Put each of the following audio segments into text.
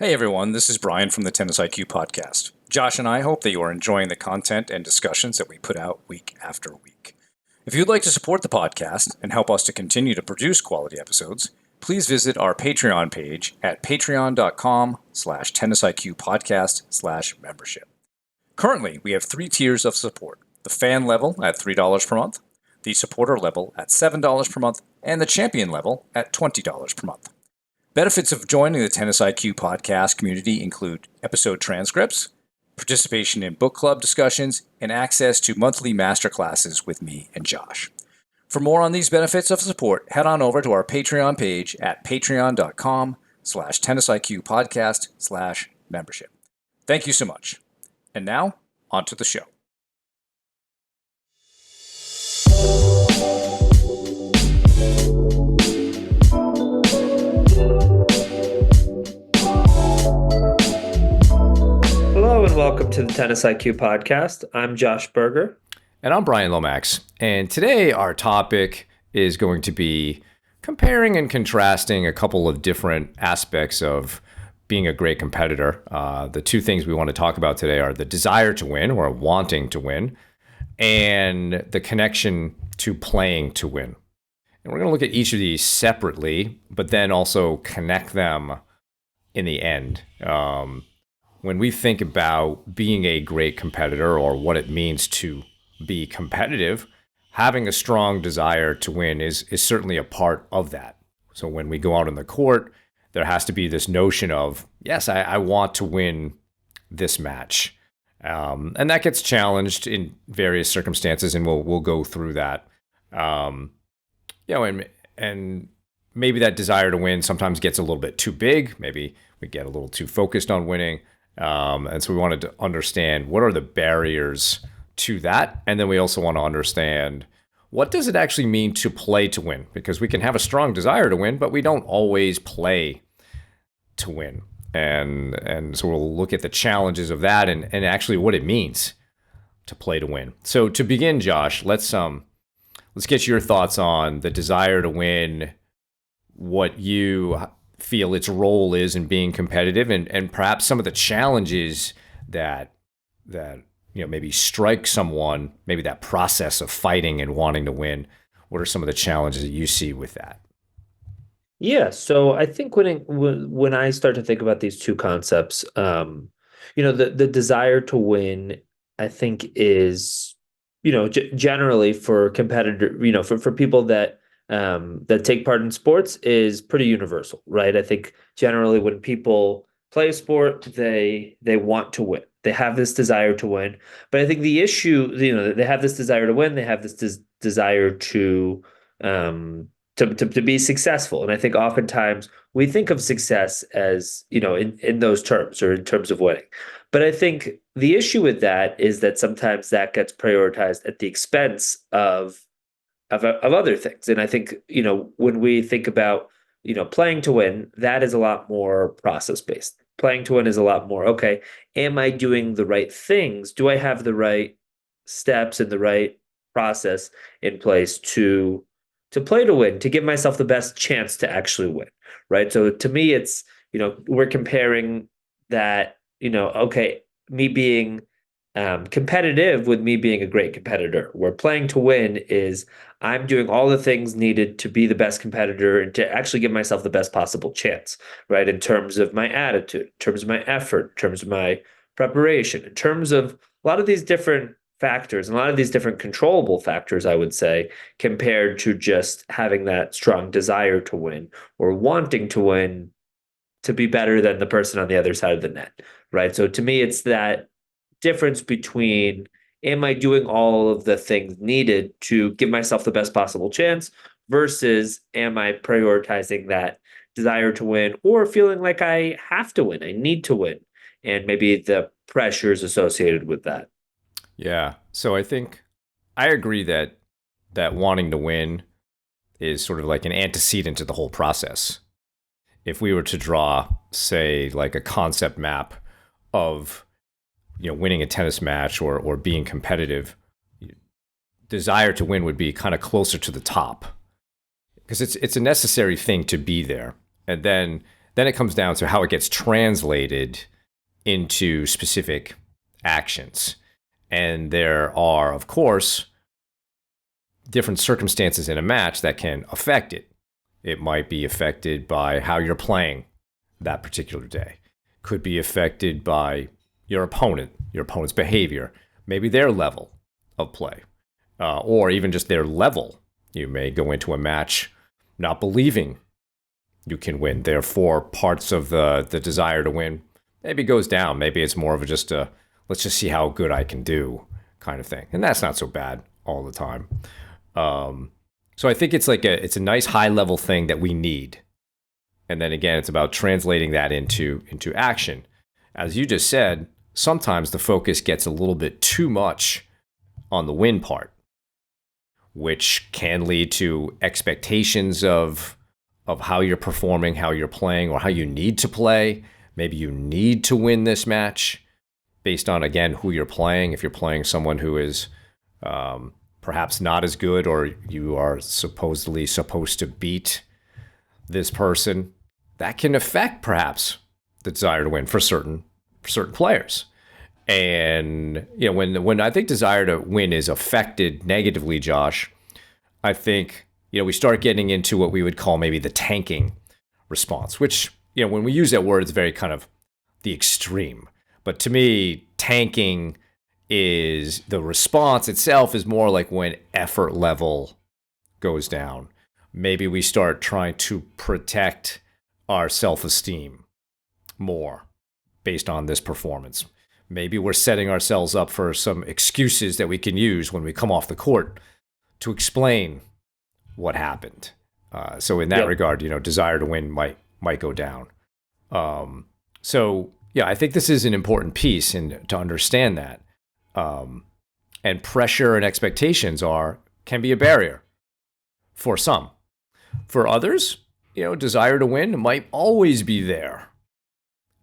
Hey everyone, this is Brian from the Tennis IQ podcast. Josh and I hope that you are enjoying the content and discussions that we put out week after week. If you'd like to support the podcast and help us to continue to produce quality episodes, please visit our Patreon page at patreon.com/tennisiqpodcast/membership. Currently, we have 3 tiers of support: the fan level at $3 per month, the supporter level at $7 per month, and the champion level at $20 per month. Benefits of joining the Tennis IQ podcast community include episode transcripts, participation in book club discussions, and access to monthly masterclasses with me and Josh. For more on these benefits of support, head on over to our Patreon page at patreon.com/tennisiqpodcast/membership. Thank you so much. And now, on to the show. Hello and welcome to the Tennis IQ podcast. I'm Josh Berger. And I'm Brian Lomax. And today our topic is going to be comparing and contrasting a couple of different aspects of being a great competitor. The two things we want to talk about today are the desire to win, or wanting to win, and the connection to playing to win. And we're going to look at each of these separately, but then also connect them in the end. When we think about being a great competitor or what it means to be competitive, having a strong desire to win is certainly a part of that. So when we go out on the court, there has to be this notion of, yes, I want to win this match. And that gets challenged in various circumstances, and we'll go through that. And maybe that desire to win sometimes gets a little bit too big. Maybe we get a little too focused on winning. And so we wanted to understand what are the barriers to that. And then we also want to understand, what does it actually mean to play to win? Because we can have a strong desire to win, but we don't always play to win. And so we'll look at the challenges of that and actually what it means to play to win. So to begin, Josh, let's get your thoughts on the desire to win, what you feel its role is in being competitive, and perhaps some of the challenges that maybe strike someone, maybe that process of fighting and wanting to win. What are some of the challenges that you see with that? Yeah, so I think when I start to think about these two concepts, the desire to win, I think is, generally for competitor, for people that take part in sports is pretty universal, right? I think generally when people play a sport, they want to win. They have this desire to win. But I think the issue, they have this desire to win. They have this desire to be successful. And I think oftentimes we think of success as, in those terms, or in terms of winning. But I think the issue with that is that sometimes that gets prioritized at the expense of other things. And I think, when we think about, playing to win, that is a lot more process-based. Playing to win is a lot more, okay, am I doing the right things? Do I have the right steps and the right process in place to play to win, to give myself the best chance to actually win, right? So to me, it's, we're comparing that, okay, me being competitive with me being a great competitor. Where playing to win is I'm doing all the things needed to be the best competitor and to actually give myself the best possible chance, right? In terms of my attitude, in terms of my effort, in terms of my preparation, in terms of a lot of these different factors and a lot of these different controllable factors, I would say, compared to just having that strong desire to win or wanting to win to be better than the person on the other side of the net, right? So to me, it's that difference between, am I doing all of the things needed to give myself the best possible chance versus am I prioritizing that desire to win or feeling like I have to win, I need to win, and maybe the pressures associated with that. Yeah. So I think I agree that wanting to win is sort of like an antecedent to the whole process. If we were to draw, say, like a concept map of winning a tennis match or being competitive, desire to win would be kind of closer to the top because it's a necessary thing to be there. And then Then it comes down to how it gets translated into specific actions. And there are, of course, different circumstances in a match that can affect it. It might be affected by how you're playing that particular day. Could be affected by your opponent's behavior, maybe their level of play, or even just their level. You may go into a match not believing you can win. Therefore, parts of the desire to win maybe goes down. Maybe it's more of just a let's just see how good I can do kind of thing. And that's not so bad all the time. So I think it's a nice high level thing that we need. And then again, it's about translating that into action. As you just said, sometimes the focus gets a little bit too much on the win part, which can lead to expectations of how you're performing, how you're playing, or how you need to play. Maybe you need to win this match based on, again, who you're playing. If you're playing someone who is perhaps not as good, or you are supposedly supposed to beat this person, that can affect perhaps the desire to win for certain players. And when I think desire to win is affected negatively, Josh, I think we start getting into what we would call maybe the tanking response, which when we use that word, it's very kind of the extreme. But to me, tanking is the response itself is more like when effort level goes down. Maybe we start trying to protect our self-esteem more based on this performance. Maybe we're setting ourselves up for some excuses that we can use when we come off the court to explain what happened. So in that regard, desire to win might go down. So yeah, I think this is an important piece, and to understand that. And pressure and expectations can be a barrier for some. For others, desire to win might always be there,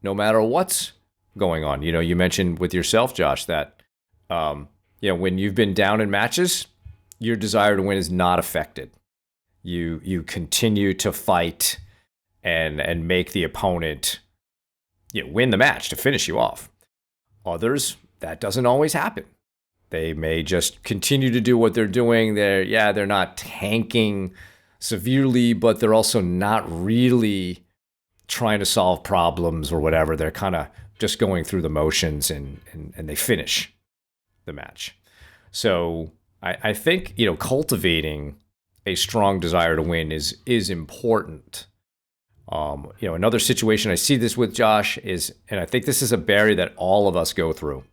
no matter what's going on. You mentioned with yourself, Josh, that when you've been down in matches, your desire to win is not affected. You continue to fight and make the opponent win the match to finish you off. Others, that doesn't always happen. They may just continue to do what they're doing. They're not tanking severely, but they're also not really trying to solve problems or whatever. They're kind of just going through the motions and they finish the match. So I think, cultivating a strong desire to win is important. Another situation I see this with, Josh, is, and I think this is a barrier that all of us go through,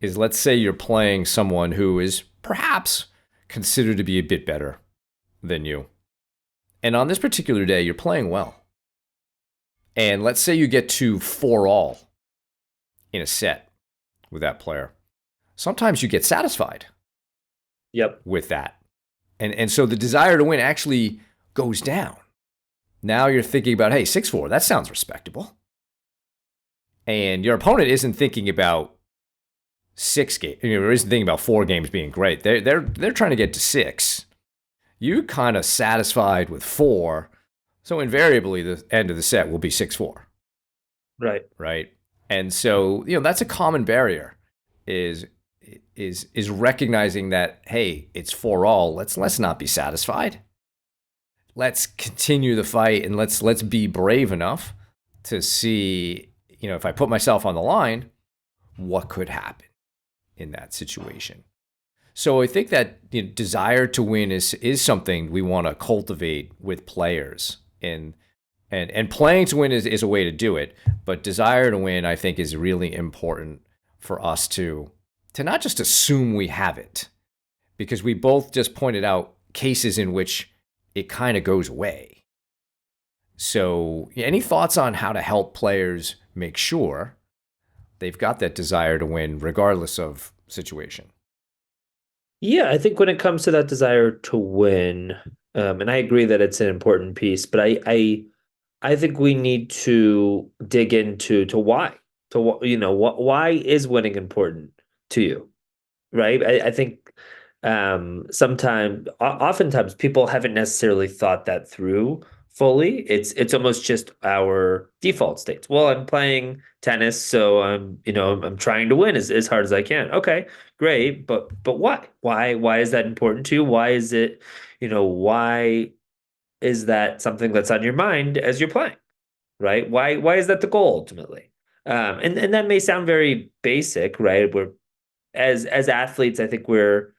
is let's say you're playing someone who is perhaps considered to be a bit better than you. And on this particular day, you're playing well. And let's say you get to 4-all in a set with that player. Sometimes you get satisfied with that. And so the desire to win actually goes down. Now you're thinking about, hey, 6-4, that sounds respectable. And your opponent isn't thinking about 6 games, isn't thinking about 4 games being great. They're trying to get to 6. You kind of satisfied with 4, so invariably the end of the set will be 6-4. Right. And so that's a common barrier, is recognizing that, hey, it's 4-all. Let's not be satisfied. Let's continue the fight, and let's be brave enough to see, if I put myself on the line, what could happen in that situation. So I think that desire to win is something we want to cultivate with players, and playing to win is a way to do it. But desire to win, I think, is really important for us to not just assume we have it, because we both just pointed out cases in which it kind of goes away. So any thoughts on how to help players make sure they've got that desire to win regardless of situation? Yeah, I think when it comes to that desire to win, and I agree that it's an important piece, but I think we need to dig into why. Why is winning important to you, right? I think oftentimes people haven't necessarily thought that through fully. It's almost just our default states. Well, I'm playing tennis, so I'm trying to win as hard as I can. Okay, great, but why? Why is that important to you? Why is it, why is that something that's on your mind as you're playing, right? Why is that the goal ultimately? And that may sound very basic, right? We're as athletes, I think we're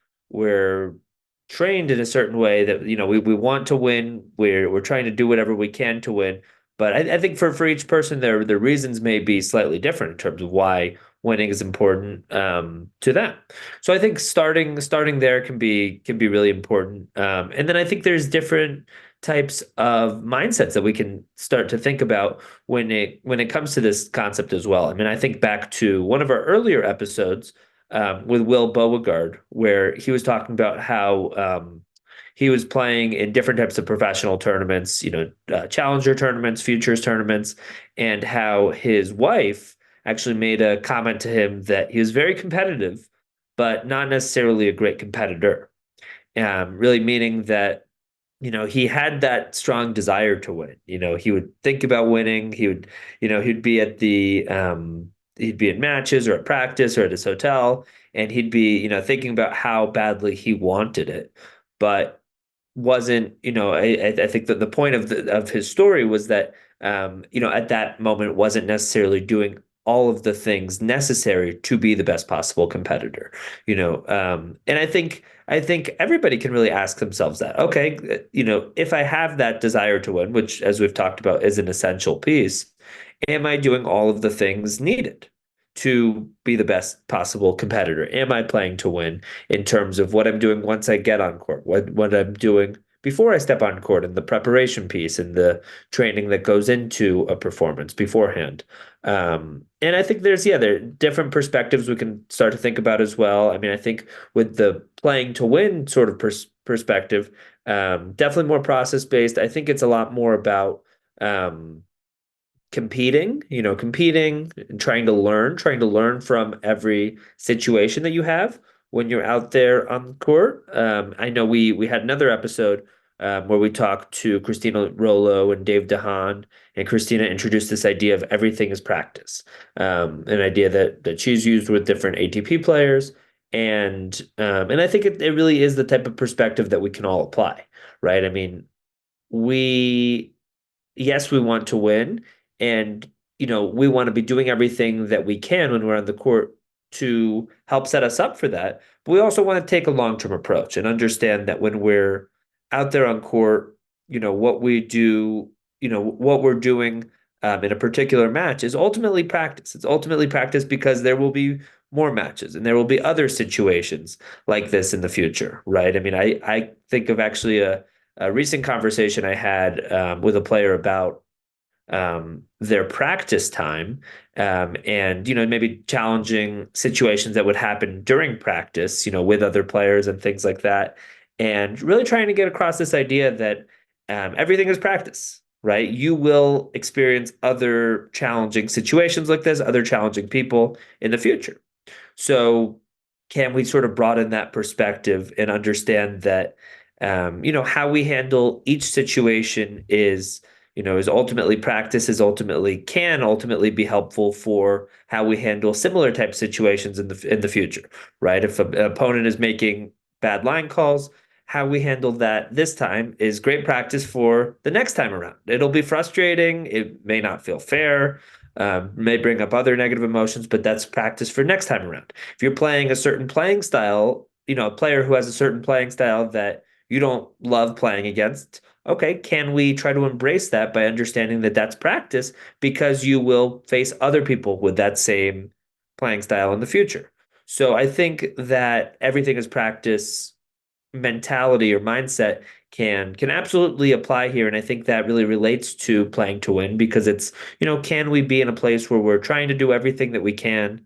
trained in a certain way that we want to win. We're trying to do whatever we can to win. But I think for each person, their reasons may be slightly different in terms of why winning is important to them. So I think starting there can be really important. And then I think there's different types of mindsets that we can start to think about when it comes to this concept as well. I mean, I think back to one of our earlier episodes with Will Beauregard, where he was talking about how he was playing in different types of professional tournaments, challenger tournaments, futures tournaments, and how his wife actually made a comment to him that he was very competitive, but not necessarily a great competitor. Really meaning that he had that strong desire to win. He would think about winning. He'd be at he'd be in matches or at practice or at his hotel, and he'd be, thinking about how badly he wanted it, but wasn't, I think that the point of his story was that, at that moment wasn't necessarily doing all of the things necessary to be the best possible competitor, and I think everybody can really ask themselves that, okay, if I have that desire to win, which as we've talked about is an essential piece, am I doing all of the things needed to be the best possible competitor? Am I playing to win in terms of what I'm doing once I get on court, what I'm doing before I step on court, and the preparation piece and the training that goes into a performance beforehand? And I think there are different perspectives we can start to think about as well. I mean, I think with the playing to win sort of perspective, definitely more process based. I think it's a lot more about competing and trying to learn from every situation that you have when you're out there on the court. I know we had another episode where we talked to Christina Rolo and Dave DeHaan, and Christina introduced this idea of everything is practice, an idea that she's used with different ATP players. And I think it really is the type of perspective that we can all apply, right? I mean, we yes, we want to win, and we want to be doing everything that we can when we're on the court to help set us up for that. But we also want to take a long-term approach and understand that when we're out there on court, what we do, what we're doing in a particular match is ultimately practice. It's ultimately practice because there will be more matches and there will be other situations like this in the future, right? I mean, I think of actually a recent conversation I had with a player about their practice time, and maybe challenging situations that would happen during practice, with other players and things like that, and really trying to get across this idea that everything is practice, right? You will experience other challenging situations like this, other challenging people in the future. So can we sort of broaden that perspective and understand that how we handle each situation is ultimately practice, can ultimately be helpful for how we handle similar type situations in the future, right? If an opponent is making bad line calls, how we handle that this time is great practice for the next time around. It'll be frustrating. It may not feel fair. May bring up other negative emotions, but that's practice for next time around. If you're playing a certain playing style, a player who has a certain playing style that you don't love playing against, okay, can we try to embrace that by understanding that that's practice because you will face other people with that same playing style in the future? So I think that everything is practice mentality or mindset can absolutely apply here, and I think that really relates to playing to win because it's, can we be in a place where we're trying to do everything that we can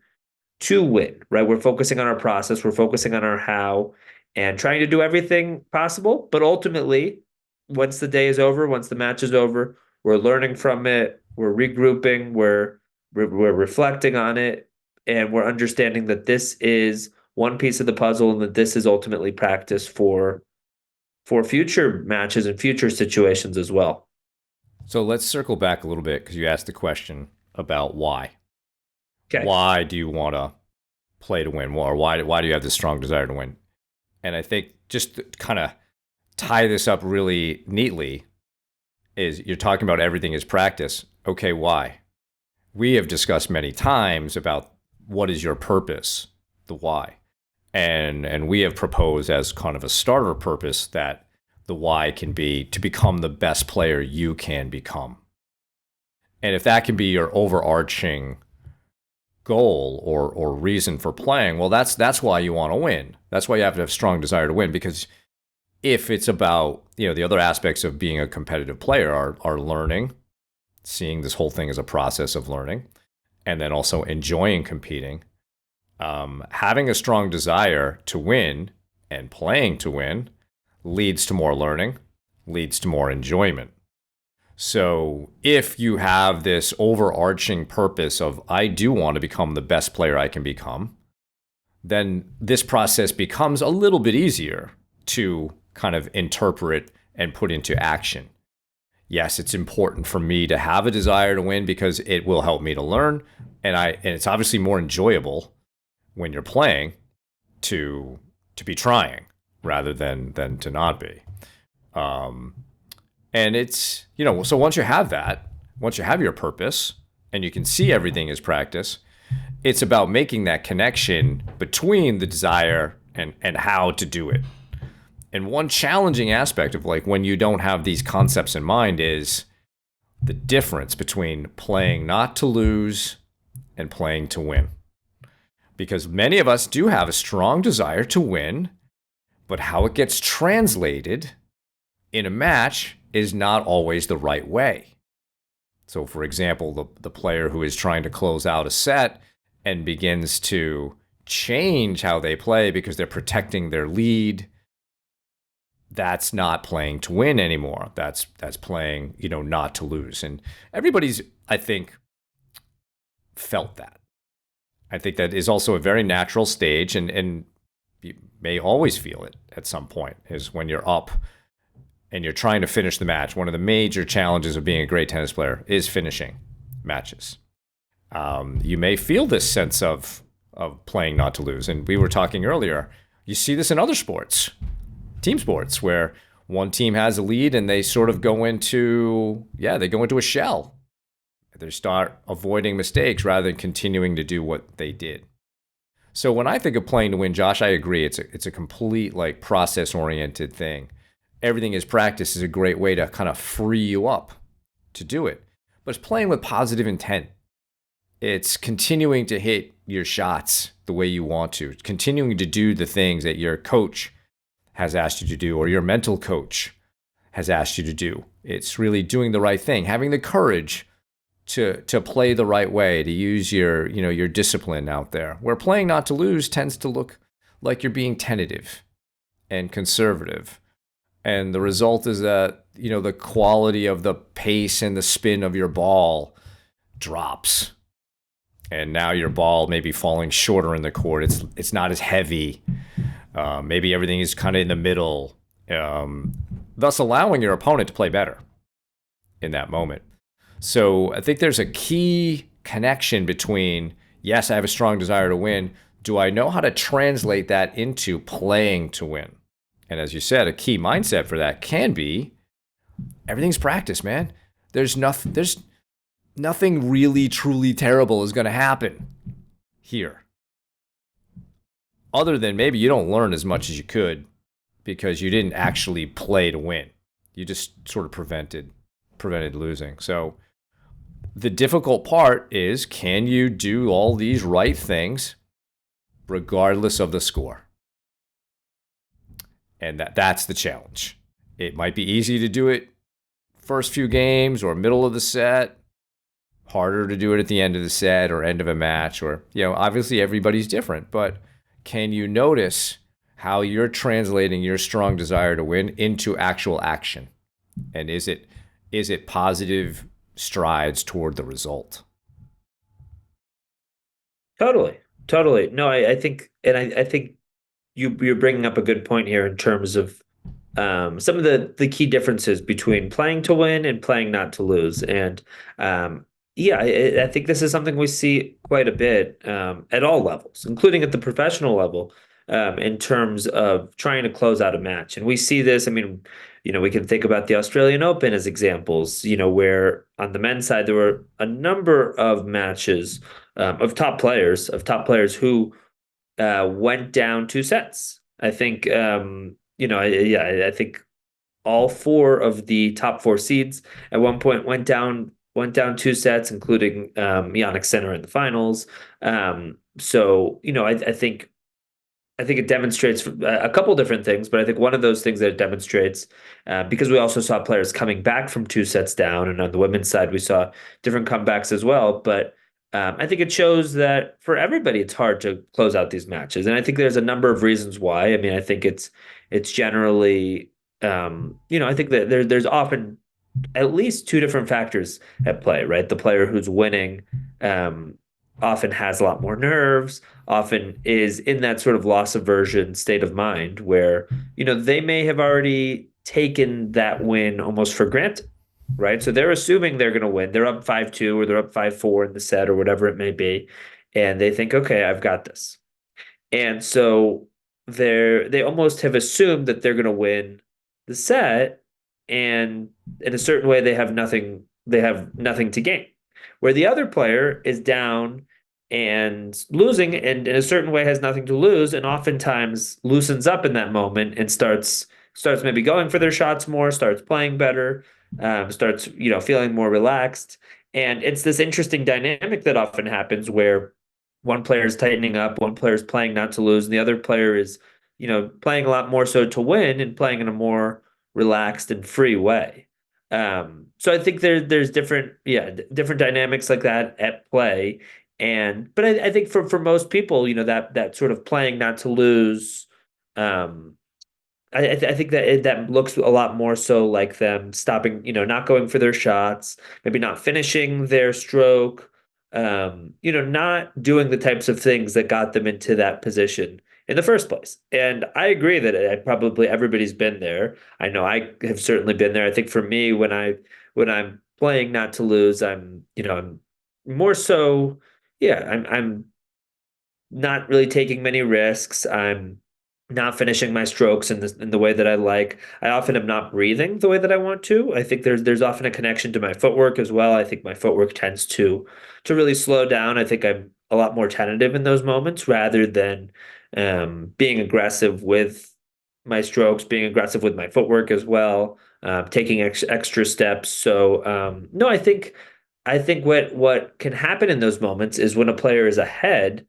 to win, right? We're focusing on our process, we're focusing on our how, and trying to do everything possible. But ultimately, once the day is over, once the match is over, we're learning from it, we're regrouping, we're reflecting on it, and we're understanding that this is one piece of the puzzle and that this is ultimately practice for future matches and future situations as well. So let's circle back a little bit because you asked the question about why. Okay. Why do you want to play to win? Or why do you have this strong desire to win? And I think just to kind of tie this up really neatly is you're talking about everything is practice. Okay, why? We have discussed many times about what is your purpose, the why. And we have proposed as kind of a starter purpose that the why can be to become the best player you can become. And if that can be your overarching goal or reason for playing, well, that's why you want to win. That's why you have to have strong desire to win. Because if it's about, the other aspects of being a competitive player are learning, seeing this whole thing as a process of learning, and then also enjoying competing, having a strong desire to win and playing to win leads to more learning, leads to more enjoyment. So if you have this overarching purpose of, I do want to become the best player I can become, then this process becomes a little bit easier to kind of interpret and put into action. Yes, it's important for me to have a desire to win because it will help me to learn. And it's obviously more enjoyable when you're playing to be trying rather than to not be. And it's, so once you have your purpose and you can see everything as practice, it's about making that connection between the desire and how to do it. And one challenging aspect of when you don't have these concepts in mind is the difference between playing not to lose and playing to win. Because many of us do have a strong desire to win, but how it gets translated in a match is not always the right way. So, for example, the player who is trying to close out a set and begins to change how they play because they're protecting their lead, that's not playing to win anymore. That's playing, not to lose. And everybody's, I think, felt that. I think that is also a very natural stage, and you may always feel it at some point, is when you're up and you're trying to finish the match. One of the major challenges of being a great tennis player is finishing matches. You may feel this sense of playing not to lose. And we were talking earlier, you see this in other sports, team sports, where one team has a lead and they sort of go into a shell. They start avoiding mistakes rather than continuing to do what they did. So when I think of playing to win, Josh, I agree. It's a complete process-oriented thing. Everything is practice is a great way to kind of free you up to do it. But it's playing with positive intent. It's continuing to hit your shots the way you want to. It's continuing to do the things that your coach has asked you to do or your mental coach has asked you to do. It's really doing the right thing, having the courage to play the right way, to use your discipline out there. Where playing not to lose tends to look like you're being tentative and conservative. And the result is that, the quality of the pace and the spin of your ball drops. And now your ball may be falling shorter in the court. It's not as heavy. Maybe everything is kind of in the middle, thus allowing your opponent to play better in that moment. So I think there's a key connection between, yes, I have a strong desire to win. Do I know how to translate that into playing to win? And as you said, a key mindset for that can be everything's practice, man. There's nothing really truly terrible is going to happen here. Other than maybe you don't learn as much as you could because you didn't actually play to win. You just sort of prevented losing. So the difficult part is, can you do all these right things regardless of the score? And that's the challenge. It might be easy to do it first few games or middle of the set, harder to do it at the end of the set or end of a match, or, obviously everybody's different, but can you notice how you're translating your strong desire to win into actual action? And is it positive strides toward the result? Totally. No, I think, and I think you're bringing up a good point here in terms of some of the key differences between playing to win and playing not to lose. And yeah, I think this is something we see quite a bit at all levels, including at the professional level, in terms of trying to close out a match. And we see this, I mean, we can think about the Australian Open as examples, where on the men's side, there were a number of matches of top players who went down 2 sets. I think, I think all four of the top four seeds at one point went down 2 sets, including Jannik Sinner in the finals. I think it demonstrates a couple different things, but I think one of those things that it demonstrates, because we also saw players coming back from 2 sets down, and on the women's side we saw different comebacks as well. But I think it shows that for everybody, it's hard to close out these matches, and I think there's a number of reasons why. I mean, I think it's generally, I think that there's often at least two different factors at play, right? The player who's winning often has a lot more nerves, often is in that sort of loss aversion state of mind where, they may have already taken that win almost for granted, right? So they're assuming they're going to win. They're up 5-2 or they're up 5-4 in the set or whatever it may be. And they think, okay, I've got this. And so they almost have assumed that they're going to win the set, and in a certain way they have nothing to gain. Where the other player is down and losing, and in a certain way has nothing to lose, and oftentimes loosens up in that moment and starts maybe going for their shots more, starts playing better, starts feeling more relaxed. And it's this interesting dynamic that often happens where one player is tightening up, one player is playing not to lose, and the other player is playing a lot more so to win and playing in a more relaxed and free way. So I think there's different dynamics like that at play. But I think for most people, that sort of playing not to lose, I think that looks a lot more so like them stopping, not going for their shots, maybe not finishing their stroke, not doing the types of things that got them into that position in the first place. And I agree that probably everybody's been there. I know I have certainly been there. I think for me, when I'm playing not to lose, I'm more so, yeah, I'm not really taking many risks. I'm not finishing my strokes in the way that I like. I often am not breathing the way that I want to. I think there's often a connection to my footwork as well. I think my footwork tends to really slow down. I think I'm a lot more tentative in those moments rather than being aggressive with my strokes, being aggressive with my footwork as well, taking extra steps. So no, I think what can happen in those moments is when a player is ahead,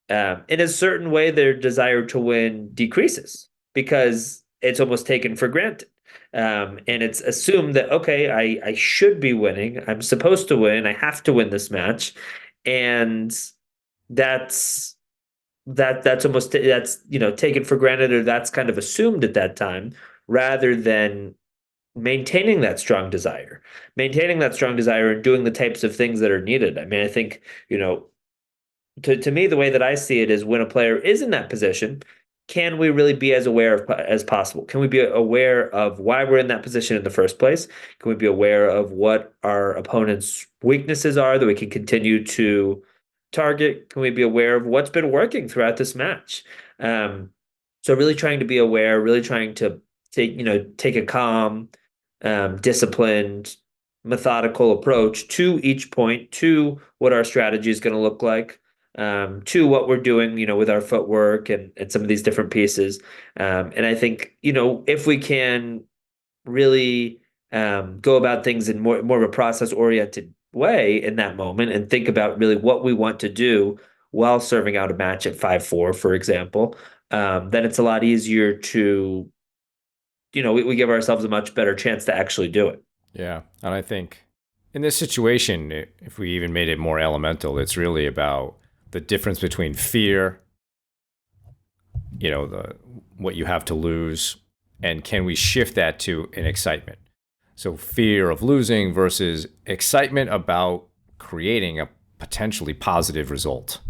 in a certain way, their desire to win decreases because it's almost taken for granted. And it's assumed that, okay, I should be winning. I'm supposed to win. I have to win this match. And that's taken for granted, or that's kind of assumed at that time rather than maintaining that strong desire and doing the types of things that are needed. I mean, I think, to me, the way that I see it is when a player is in that position, can we really be as aware as possible? Can we be aware of why we're in that position in the first place? Can we be aware of what our opponent's weaknesses are that we can continue to target? Can we be aware of what's been working throughout this match? So really trying to be aware, really trying to take a calm, disciplined, methodical approach to each point, to what our strategy is going to look like, to what we're doing, with our footwork and some of these different pieces. And I think, if we can really go about things in more of a process oriented way in that moment and think about really what we want to do while serving out a match at 5-4, for example, then it's a lot easier to, we give ourselves a much better chance to actually do it. Yeah. And I think in this situation, if we even made it more elemental, it's really about the difference between fear, what you have to lose, and can we shift that to an excitement? So fear of losing versus excitement about creating a potentially positive result.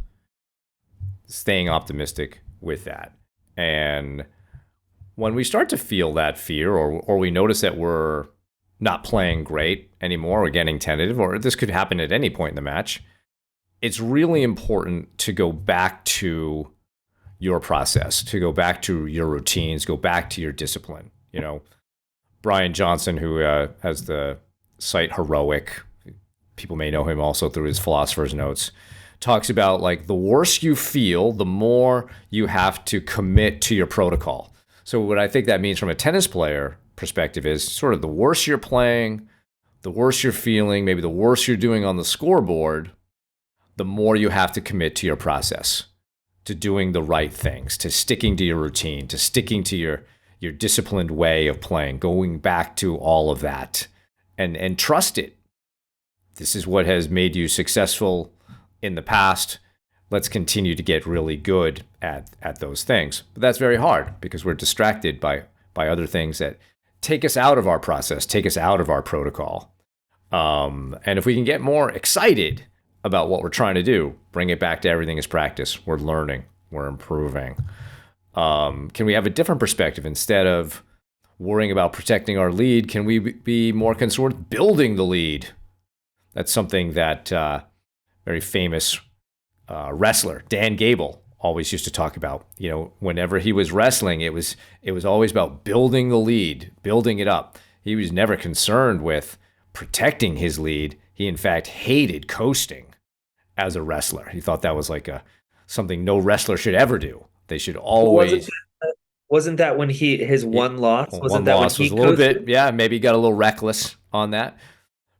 Staying optimistic with that. And when we start to feel that fear, or we notice that we're not playing great anymore, or getting tentative, or this could happen at any point in the match, it's really important to go back to your process, to go back to your routines, go back to your discipline. You know, Brian Johnson, who has the site Heroic, people may know him also through his Philosopher's Notes, talks about like the worse you feel, the more you have to commit to your protocol. So what I think that means from a tennis player perspective is sort of the worse you're playing, the worse you're feeling, maybe the worse you're doing on the scoreboard, the more you have to commit to your process, to doing the right things, to sticking to your routine, to sticking to your disciplined way of playing, going back to all of that and trust it. This is what has made you successful in the past. Let's continue to get really good at those things. But that's very hard because we're distracted by other things that take us out of our process, take us out of our protocol. And if we can get more excited about what we're trying to do, bring it back to everything is practice. We're learning, we're improving. Can we have a different perspective? Instead of worrying about protecting our lead, can we be more concerned with building the lead? That's something that very famous wrestler Dan Gable always used to talk about. You know, whenever he was wrestling, it was always about building the lead, building it up. He was never concerned with protecting his lead. He, in fact, hated coasting as a wrestler. He thought that was like something no wrestler should ever do. They should always. Wasn't that when his one loss? One Wasn't that loss when he was a little coasted? bit, yeah, maybe he got a little reckless on that.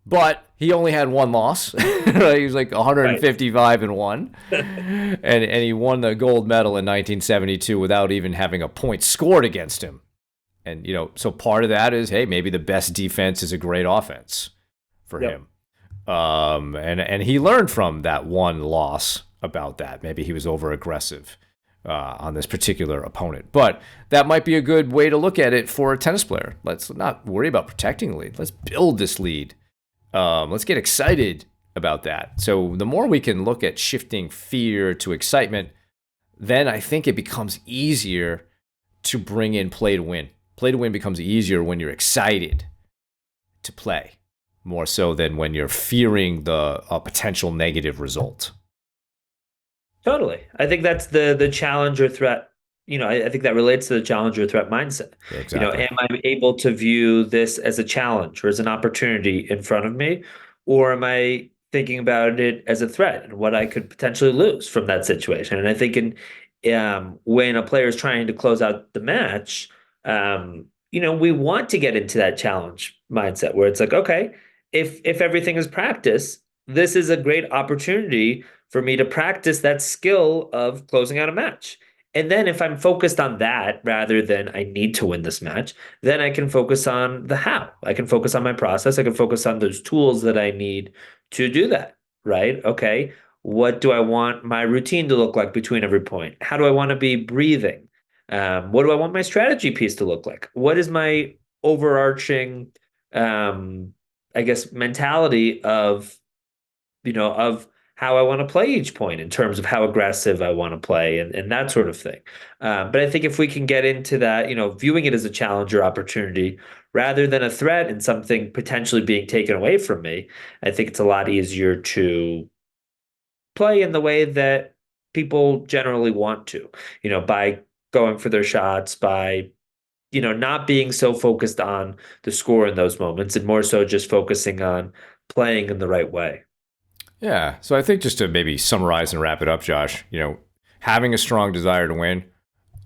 But he only had one loss. He was like 155 and 1. and he won the gold medal in 1972 without even having a point scored against him. And, you know, so part of that is, hey, maybe the best defense is a great offense for him. And he learned from that one loss about that. Maybe he was over aggressive on this particular opponent. But that might be a good way to look at it for a tennis player. Let's not worry about protecting the lead. Let's build this lead. Let's get excited about that. So the more we can look at shifting fear to excitement, then I think it becomes easier to bring in play to win. Play to win becomes easier when you're excited to play, more so than when you're fearing a potential negative result. Totally. I think that's the challenge or threat. You know, I think that relates to the challenge or threat mindset. Yeah, You exactly. know, am I able to view this as a challenge or as an opportunity in front of me? Or am I thinking about it as a threat and what I could potentially lose from that situation? And I think when a player is trying to close out the match, you know, we want to get into that challenge mindset where it's like, okay, if everything is practice, this is a great opportunity for me to practice that skill of closing out a match. And then if I'm focused on that rather than I need to win this match, then I can focus on the how. I can focus on my process. I can focus on those tools that I need to do that, right? Okay, what do I want my routine to look like between every point? How do I want to be breathing? What do I want my strategy piece to look like? What is my overarching, I guess, mentality of, you know, of how I want to play each point in terms of how aggressive I want to play and that sort of thing. But I think if we can get into that, you know, viewing it as a challenge or opportunity rather than a threat and something potentially being taken away from me, I think it's a lot easier to play in the way that people generally want to, you know, by going for their shots, by, you know, not being so focused on the score in those moments and more so just focusing on playing in the right way. Yeah. So I think just to maybe summarize and wrap it up, Josh, you know, having a strong desire to win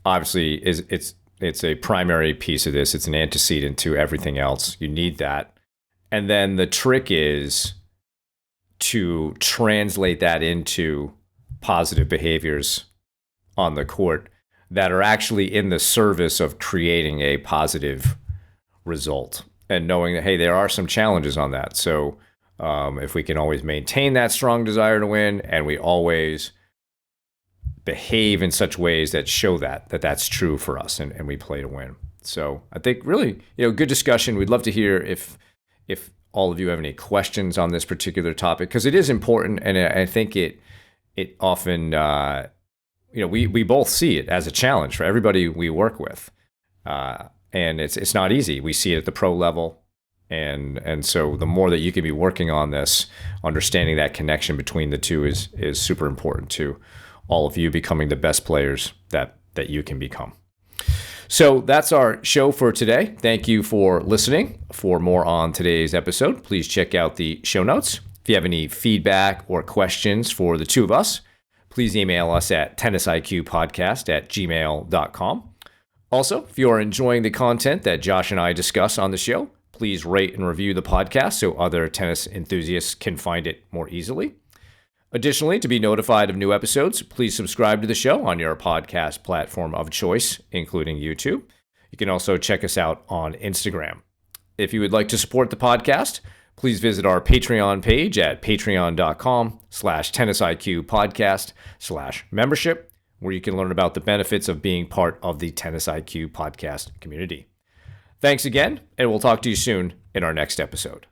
obviously it's a primary piece of this. It's an antecedent to everything else. You need that. And then the trick is to translate that into positive behaviors on the court that are actually in the service of creating a positive result and knowing that, hey, there are some challenges on that. So if we can always maintain that strong desire to win and we always behave in such ways that show that's true for us and we play to win. So I think really, you know, good discussion. We'd love to hear if all of you have any questions on this particular topic, because it is important. And I think it often, you know, we both see it as a challenge for everybody we work with. And it's not easy. We see it at the pro level. And so the more that you can be working on this, understanding that connection between the two is super important to all of you becoming the best players that you can become. So that's our show for today. Thank you for listening. For more on today's episode, please check out the show notes. If you have any feedback or questions for the two of us, please email us at tennisiqpodcast@gmail.com. Also, if you are enjoying the content that Josh and I discuss on the show, please rate and review the podcast so other tennis enthusiasts can find it more easily. Additionally, to be notified of new episodes, please subscribe to the show on your podcast platform of choice, including YouTube. You can also check us out on Instagram. If you would like to support the podcast, please visit our Patreon page at patreon.com/tennisiqpodcast/membership, where you can learn about the benefits of being part of the Tennis IQ podcast community. Thanks again, and we'll talk to you soon in our next episode.